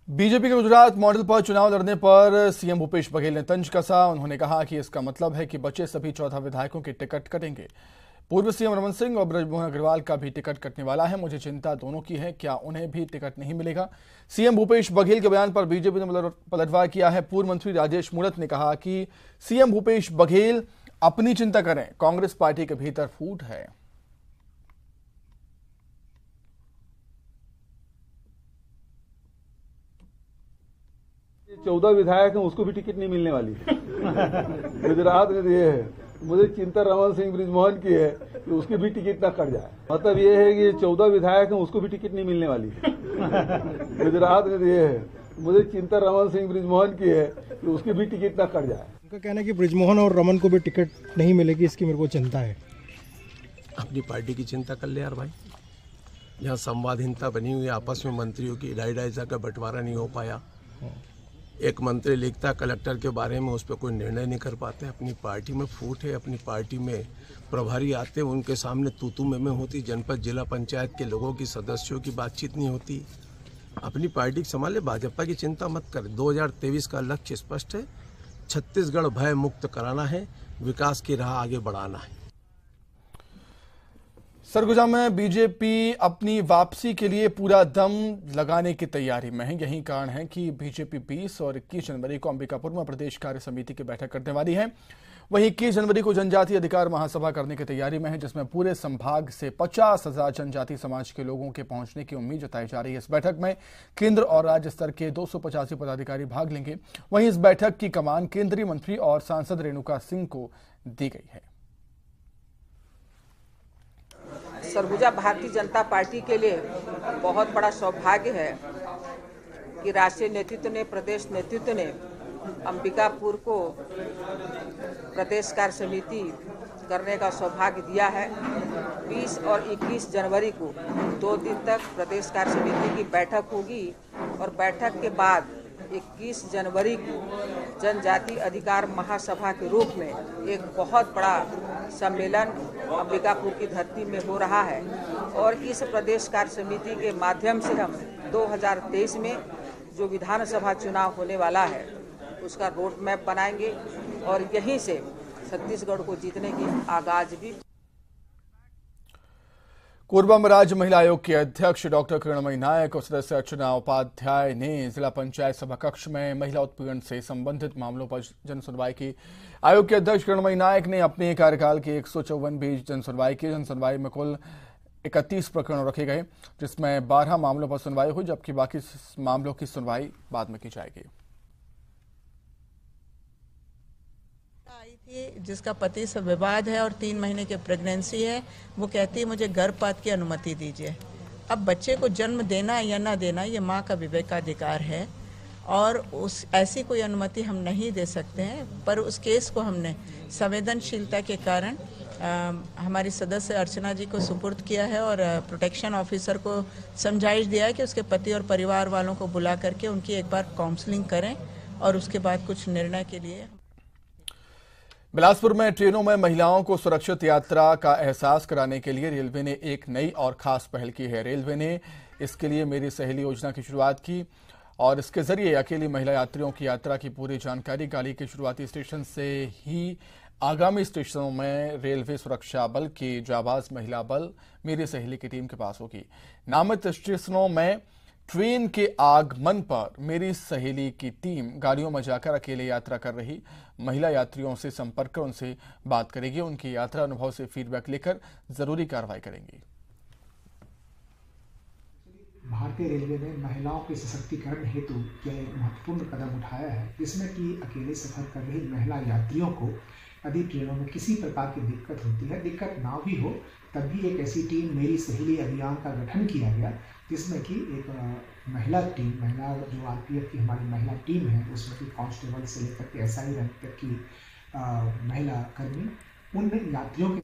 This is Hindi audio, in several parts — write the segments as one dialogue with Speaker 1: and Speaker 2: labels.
Speaker 1: बीजेपी के गुजरात मॉडल पर चुनाव लड़ने पर सीएम भूपेश बघेल ने तंज कसा। उन्होंने कहा कि इसका मतलब है कि बचे सभी 14 विधायकों के टिकट कटेंगे। पूर्व सीएम रमन सिंह और बृजमोहन अग्रवाल का भी टिकट कटने वाला है। मुझे चिंता दोनों की है, क्या उन्हें भी टिकट नहीं मिलेगा? सीएम भूपेश बघेल के बयान पर बीजेपी ने पलटवार किया है। पूर्व मंत्री राजेश मूणत ने कहा कि सीएम भूपेश बघेल अपनी चिंता करें, कांग्रेस पार्टी के भीतर फूट है।
Speaker 2: 14 विधायक हैं, उसको भी टिकट नहीं मिलने वाली है। गुजरात में ये है, मुझे चिंता रमन सिंह बृजमोहन की है कि उसकी भी टिकट ना कट जाए। मतलब ये है कि 14 विधायक हैं, उसको भी टिकट नहीं मिलने वाली है। गुजरात में ये है, मुझे चिंता रमन सिंह बृजमोहन की है कि उसकी भी टिकट ना कट जाए।
Speaker 3: उनका कहना है कि बृजमोहन और रमन को भी टिकट नहीं मिलेगी, इसकी मेरे को चिंता है।
Speaker 4: अपनी पार्टी की चिंता कर ले यार भाई। यहाँ संवादहीनता बनी हुई है, आपस में मंत्रियों की इडाई का बंटवारा नहीं हो पाया। एक मंत्री लिखता कलेक्टर के बारे में, उस पर कोई निर्णय नहीं कर पाते। अपनी पार्टी में फूट है, अपनी पार्टी में प्रभारी आते हैं, उनके सामने तू में होती। जनपद जिला पंचायत के लोगों की, सदस्यों की बातचीत नहीं होती। अपनी पार्टी संभाले, भाजपा की चिंता मत कर। 2023 का लक्ष्य स्पष्ट है, छत्तीसगढ़ भय मुक्त कराना है, विकास की राह आगे बढ़ाना है।
Speaker 1: सरगुजा में बीजेपी अपनी वापसी के लिए पूरा दम लगाने की तैयारी में है। यही कारण है कि बीजेपी 20 और 21 जनवरी को अंबिकापुर में प्रदेश कार्य समिति की बैठक करने वाली है। वहीं 21 जनवरी को जनजातीय अधिकार महासभा करने की तैयारी में है, जिसमें पूरे संभाग से 50,000 जनजातीय समाज के लोगों के पहुंचने की उम्मीद जताई जा रही है। इस बैठक में केंद्र और राज्य स्तर के 285 पदाधिकारी भाग लेंगे। वहीं इस बैठक की कमान केंद्रीय मंत्री और सांसद रेणुका सिंह को दी गई है।
Speaker 5: सरगुजा भारतीय जनता पार्टी के लिए बहुत बड़ा सौभाग्य है कि राष्ट्रीय नेतृत्व ने, प्रदेश नेतृत्व ने अंबिकापुर को प्रदेश कार्य समिति करने का सौभाग्य दिया है। 20 और 21 जनवरी को 2 दिन तक प्रदेश कार्य समिति की बैठक होगी और बैठक के बाद 21 जनवरी को जनजातीय अधिकार महासभा के रूप में एक बहुत बड़ा सम्मेलन अंबिकापुर की धरती में हो रहा है। और इस प्रदेश कार्य समिति के माध्यम से हम 2023 में जो विधानसभा चुनाव होने वाला है उसका रोड मैप बनाएंगे और यहीं से छत्तीसगढ़ को जीतने की आगाज भी।
Speaker 1: कोरबा में राज्य महिला आयोग के अध्यक्ष डॉक्टर किरणमयी नायक और सदस्य अर्चना उपाध्याय ने जिला पंचायत सभा कक्ष में महिला उत्पीड़न से संबंधित मामलों पर जनसुनवाई की। आयोग के अध्यक्ष किरणमयी नायक ने अपने कार्यकाल की 154 बीच जनसुनवाई की। जनसुनवाई में कुल 31 प्रकरण रखे गए, जिसमें 12 मामलों पर सुनवाई हुई, जबकि बाकी मामलों की सुनवाई बाद में की जाएगी।
Speaker 6: जिसका पति से विवाद है और 3 महीने की प्रेगनेंसी है, वो कहती है मुझे गर्भपात की अनुमति दीजिए। अब बच्चे को जन्म देना या ना देना ये माँ का विवेकाधिकार है और उस ऐसी कोई अनुमति हम नहीं दे सकते हैं। पर उस केस को हमने संवेदनशीलता के कारण हमारी सदस्य अर्चना जी को सुपुर्द किया है और प्रोटेक्शन ऑफिसर को समझाइश दिया है कि उसके पति और परिवार वालों को बुला करके उनकी एक बार काउंसलिंग करें और उसके बाद कुछ निर्णय के लिए।
Speaker 1: बिलासपुर में ट्रेनों में महिलाओं को सुरक्षित यात्रा का एहसास कराने के लिए रेलवे ने एक नई और खास पहल की है। रेलवे ने इसके लिए मेरी सहेली योजना की शुरुआत की और इसके जरिए अकेली महिला यात्रियों की यात्रा की पूरी जानकारी गाड़ी के शुरुआती स्टेशन से ही आगामी स्टेशनों में रेलवे सुरक्षा बल की जाबाज महिला बल मेरी सहेली की टीम के पास होगी। नामित स्टेशनों में ट्रेन के आगमन पर मेरी सहेली की टीम गाड़ियों में जाकर अकेले यात्रा कर रही महिला यात्रियों से संपर्क कर उनसे बात करेगी। उनकी यात्रा अनुभव से फीडबैक लेकर जरूरी कार्रवाई करेंगी।
Speaker 7: भारतीय रेलवे ने महिलाओं के सशक्तिकरण हेतु एक महत्वपूर्ण कदम उठाया है, जिसमें कि अकेले सफर कर रही महिला यात्रियों को यदि ट्रेनों में किसी प्रकार की दिक्कत होती है, दिक्कत ना भी हो, तब भी एक ऐसी टीम मेरी सहेली अभियान का गठन किया गया, जिसमें कि एक महिला टीम, महिला जो आरपीएफ की हमारी महिला टीम है, उसमें कि कांस्टेबल से लेकर के एसआई रैंक तक की महिला कर्मी उन यात्रियों के।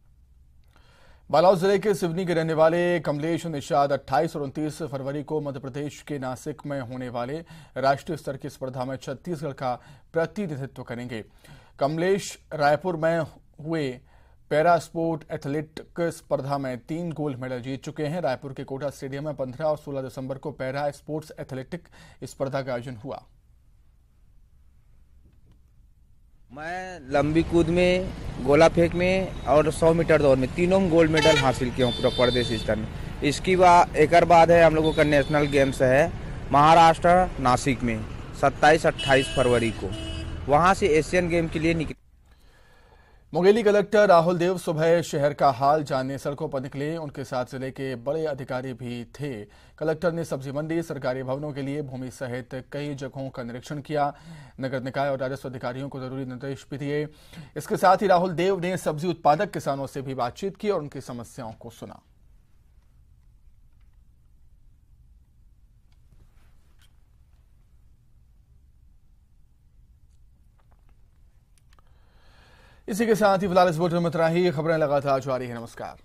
Speaker 1: बालोद जिले के सिवनी के रहने वाले कमलेश निषाद 28 और 29 फरवरी को मध्य प्रदेश के नासिक में होने वाले राष्ट्रीय स्तर की स्पर्धा में छत्तीसगढ़ का प्रतिनिधित्व करेंगे। कमलेश रायपुर में हुए पैरा स्पोर्ट एथलेटिक स्पर्धा में 3 गोल्ड मेडल जीत चुके हैं। रायपुर के कोटा स्टेडियम में 15 और 16 दिसंबर को पैरा स्पोर्ट्स एथलेटिक स्पर्धा का आयोजन हुआ।
Speaker 8: मैं लंबी कूद में, गोला फेंक में और 100 मीटर दौड़ में तीनों में गोल्ड मेडल हासिल किया हूँ पूरा प्रदेश स्तर में। इसकी एक बाद है हम लोगों का नेशनल गेम्स है महाराष्ट्र नासिक में 27-28 फरवरी को, वहां से एशियन गेम के लिए निकले।
Speaker 1: मुंगेली कलेक्टर राहुल देव सुबह शहर का हाल जानने सड़कों पर निकले। उनके साथ जिले के बड़े अधिकारी भी थे। कलेक्टर ने सब्जी मंडी, सरकारी भवनों के लिए भूमि सहित कई जगहों का निरीक्षण किया। नगर निकाय और राजस्व अधिकारियों को जरूरी निर्देश भी दिए। इसके साथ ही राहुल देव ने सब्जी उत्पादक किसानों से भी बातचीत की और उनकी समस्याओं को सुना। इसी के साथ ही फिलहाल इस बुलेटिन में इतना ही। खबरें लगातार जारी है। नमस्कार।